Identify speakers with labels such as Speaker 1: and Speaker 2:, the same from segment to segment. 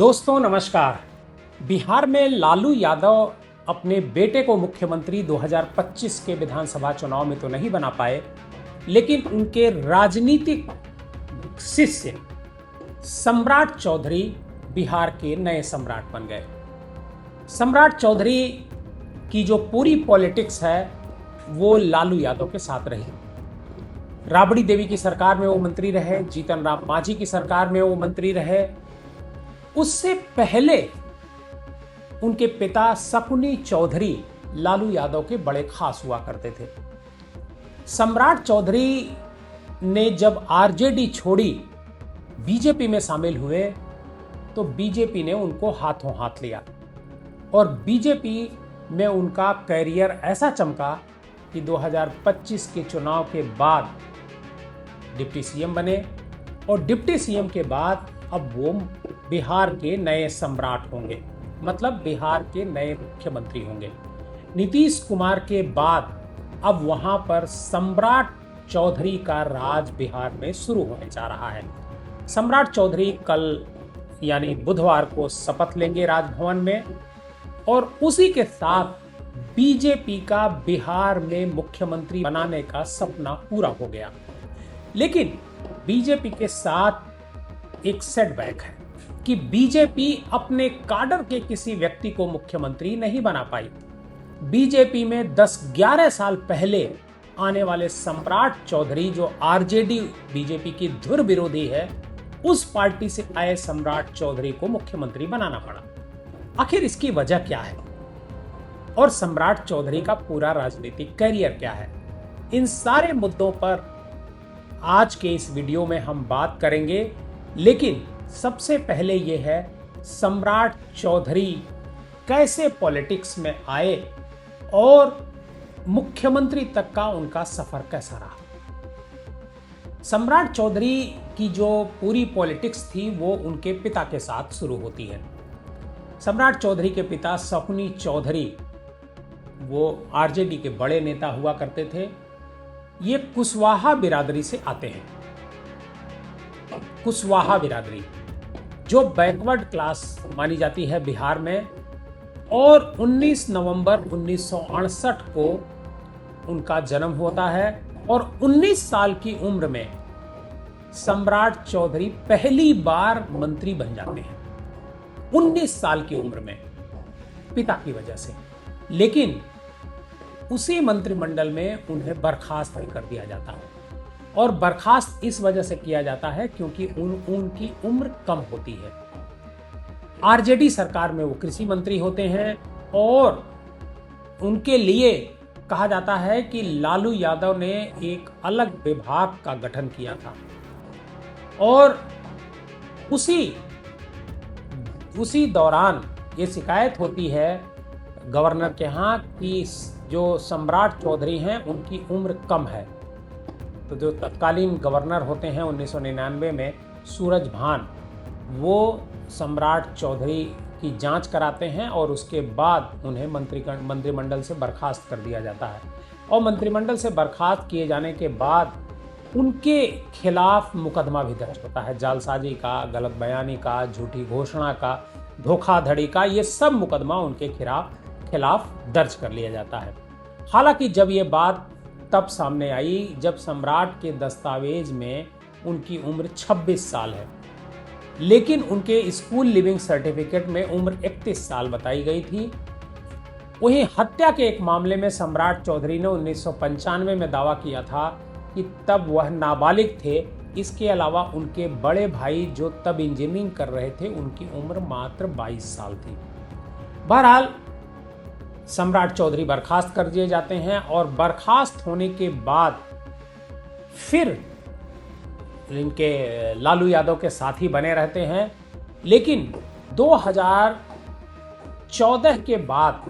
Speaker 1: दोस्तों नमस्कार। बिहार में लालू यादव अपने बेटे को मुख्यमंत्री 2025 के विधानसभा चुनाव में तो नहीं बना पाए, लेकिन उनके राजनीतिक शिष्य सम्राट चौधरी बिहार के नए सम्राट बन गए। सम्राट चौधरी की जो पूरी पॉलिटिक्स है वो लालू यादव के साथ रही। राबड़ी देवी की सरकार में वो मंत्री रहे, जीतन राम मांझी की सरकार में वो मंत्री रहे। उससे पहले उनके पिता शकुनी चौधरी लालू यादव के बड़े खास हुआ करते थे। सम्राट चौधरी ने जब आरजेडी छोड़ी, बीजेपी में शामिल हुए, तो बीजेपी ने उनको हाथों हाथ लिया और बीजेपी में उनका कैरियर ऐसा चमका कि 2025 के चुनाव के बाद डिप्टी सीएम बने और डिप्टी सीएम के बाद अब वो बिहार के नए सम्राट होंगे, मतलब बिहार के नए मुख्यमंत्री होंगे। नीतीश कुमार के बाद अब वहां पर सम्राट चौधरी का राज बिहार में शुरू होने जा रहा है। सम्राट चौधरी कल यानी बुधवार को शपथ लेंगे राजभवन में और उसी के साथ बीजेपी का बिहार में मुख्यमंत्री बनाने का सपना पूरा हो गया। लेकिन बीजेपी के साथ एक सेटबैक है कि बीजेपी अपने काडर के किसी व्यक्ति को मुख्यमंत्री नहीं बना पाई। बीजेपी में 10-11 साल पहले आने वाले सम्राट चौधरी, जो आरजेडी बीजेपी की धुर विरोधी है, उस पार्टी से आए सम्राट चौधरी को मुख्यमंत्री बनाना पड़ा। आखिर इसकी वजह क्या है और सम्राट चौधरी का पूरा राजनीतिक करियर क्या है, इन सारे मुद्दों पर आज के इस वीडियो में हम बात करेंगे। लेकिन सबसे पहले यह है, सम्राट चौधरी कैसे पॉलिटिक्स में आए और मुख्यमंत्री तक का उनका सफर कैसा रहा। सम्राट चौधरी की जो पूरी पॉलिटिक्स थी वो उनके पिता के साथ शुरू होती है। सम्राट चौधरी के पिता शकुनी चौधरी वो आरजेडी के बड़े नेता हुआ करते थे। ये कुशवाहा बिरादरी से आते हैं। कुशवाहा बिरादरी जो बैकवर्ड क्लास मानी जाती है बिहार में, और 19 नवंबर 1968 को उनका जन्म होता है और 19 साल की उम्र में सम्राट चौधरी पहली बार मंत्री बन जाते हैं। 19 साल की उम्र में, पिता की वजह से। लेकिन उसी मंत्रिमंडल में उन्हें बर्खास्त कर दिया जाता है और बर्खास्त इस वजह से किया जाता है क्योंकि उनकी उम्र कम होती है। आरजेडी सरकार में वो कृषि मंत्री होते हैं और उनके लिए कहा जाता है कि लालू यादव ने एक अलग विभाग का गठन किया था और उसी दौरान ये शिकायत होती है गवर्नर के यहाँ कि जो सम्राट चौधरी हैं उनकी उम्र कम है। तो जो तत्कालीन गवर्नर होते हैं 1999 में, सूरज भान, वो सम्राट चौधरी की जांच कराते हैं और उसके बाद उन्हें मंत्रिमंडल से बर्खास्त कर दिया जाता है। और मंत्रिमंडल से बर्खास्त किए जाने के बाद उनके खिलाफ मुकदमा भी दर्ज होता है। जालसाजी का, गलत बयानी का, झूठी घोषणा का, धोखाधड़ी का, ये सब मुकदमा उनके खिलाफ दर्ज कर लिया जाता है। हालांकि जब ये बात तब सामने आई जब सम्राट के दस्तावेज में उनकी उम्र 26 साल है, लेकिन उनके स्कूल लिविंग सर्टिफिकेट में उम्र 31 साल बताई गई थी। वहीं हत्या के एक मामले में सम्राट चौधरी ने 1995 में दावा किया था कि तब वह नाबालिग थे। इसके अलावा उनके बड़े भाई जो तब इंजीनियरिंग कर रहे थे, उनकी उम्र मात्र 22 साल थी। बहरहाल सम्राट चौधरी बर्खास्त कर दिए जाते हैं और बर्खास्त होने के बाद फिर इनके लालू यादव के साथी बने रहते हैं। लेकिन 2014 के बाद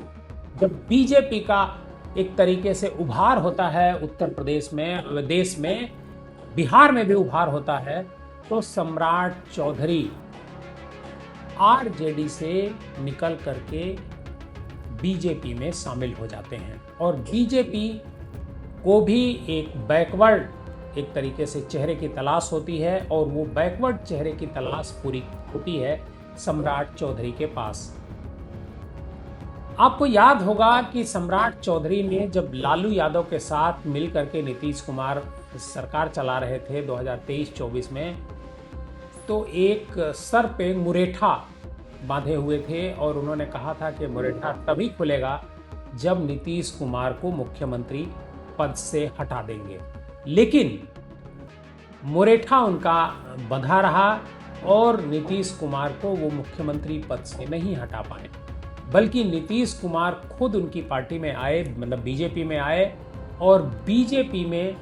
Speaker 1: जब बीजेपी का एक तरीके से उभार होता है उत्तर प्रदेश में, देश में, बिहार में भी उभार होता है, तो सम्राट चौधरी आरजेडी से निकल करके बीजेपी में शामिल हो जाते हैं और बीजेपी को भी एक बैकवर्ड एक तरीके से चेहरे की तलाश होती है और वो बैकवर्ड चेहरे की तलाश पूरी होती है सम्राट चौधरी के पास। आपको याद होगा कि सम्राट चौधरी ने जब लालू यादव के साथ मिलकर के नीतीश कुमार सरकार चला रहे थे 2023-24 में, तो एक सर पे मुरेठा बांधे हुए थे और उन्होंने कहा था कि मुरेठा तभी खुलेगा जब नीतीश कुमार को मुख्यमंत्री पद से हटा देंगे। लेकिन मुरेठा उनका बंधा रहा और नीतीश कुमार को वो मुख्यमंत्री पद से नहीं हटा पाए, बल्कि नीतीश कुमार खुद उनकी पार्टी में आए, मतलब बीजेपी में आए और बीजेपी में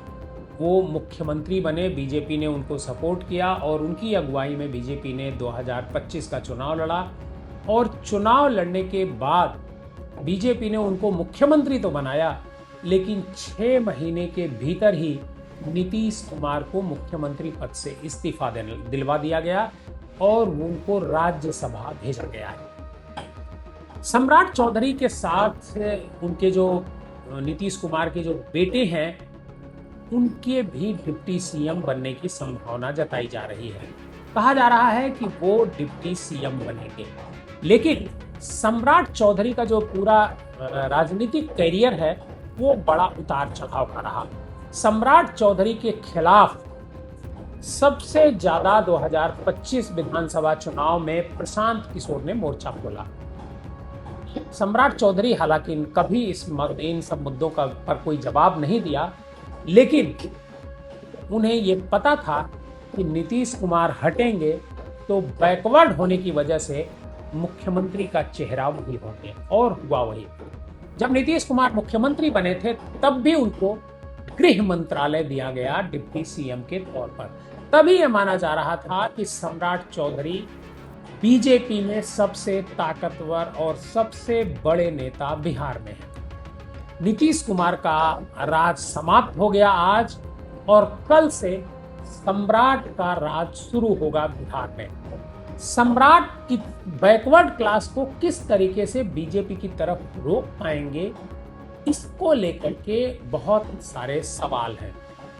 Speaker 1: वो मुख्यमंत्री बने। बीजेपी ने उनको सपोर्ट किया और उनकी अगुवाई में बीजेपी ने 2025 का चुनाव लड़ा और चुनाव लड़ने के बाद बीजेपी ने उनको मुख्यमंत्री तो बनाया, लेकिन 6 महीने के भीतर ही नीतीश कुमार को मुख्यमंत्री पद से इस्तीफा दिलवा दिया गया और उनको राज्यसभा भेजा गया है। सम्राट चौधरी के साथ उनके जो नीतीश कुमार के जो बेटे हैं, उनके भी डिप्टी सीएम बनने की संभावना जताई जा रही है। कहा जा रहा है कि वो डिप्टी सीएम बनेंगे। लेकिन सम्राट चौधरी का जो पूरा राजनीतिक करियर है वो बड़ा उतार चढ़ाव का रहा। सम्राट चौधरी के खिलाफ सबसे ज्यादा 2025 विधानसभा चुनाव में प्रशांत किशोर ने मोर्चा खोला। सम्राट चौधरी हालांकि कभी इन सब मुद्दों का पर कोई जवाब नहीं दिया, लेकिन उन्हें ये पता था कि नीतीश कुमार हटेंगे तो बैकवर्ड होने की वजह से मुख्यमंत्री का चेहरा वही होंगे, और हुआ वही। जब नीतीश कुमार मुख्यमंत्री बने थे तब भी उनको गृह मंत्रालय दिया गया डिप्टी सीएम के तौर पर। तभी यह माना जा रहा था कि सम्राट चौधरी बीजेपी में सबसे ताकतवर और सबसे बड़े नेता बिहार में हैं। नीतीश कुमार का राज समाप्त हो गया आज, और कल से सम्राट का राज शुरू होगा बिहार में। सम्राट की बैकवर्ड क्लास को किस तरीके से बीजेपी की तरफ रोक पाएंगे, इसको लेकर के बहुत सारे सवाल हैं।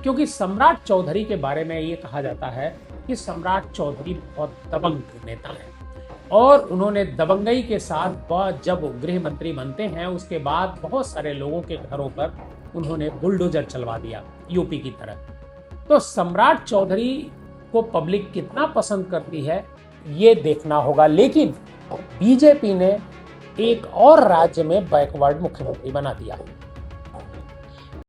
Speaker 1: क्योंकि सम्राट चौधरी के बारे में ये कहा जाता है कि सम्राट चौधरी बहुत दबंग नेता है और उन्होंने दबंगई के साथ जब गृह मंत्री बनते हैं उसके बाद बहुत सारे लोगों के घरों पर उन्होंने बुलडोजर चलवा दिया यूपी की तरह। तो सम्राट चौधरी को पब्लिक कितना पसंद करती है ये देखना होगा। लेकिन बीजेपी ने एक और राज्य में बैकवर्ड मुख्यमंत्री बना दिया।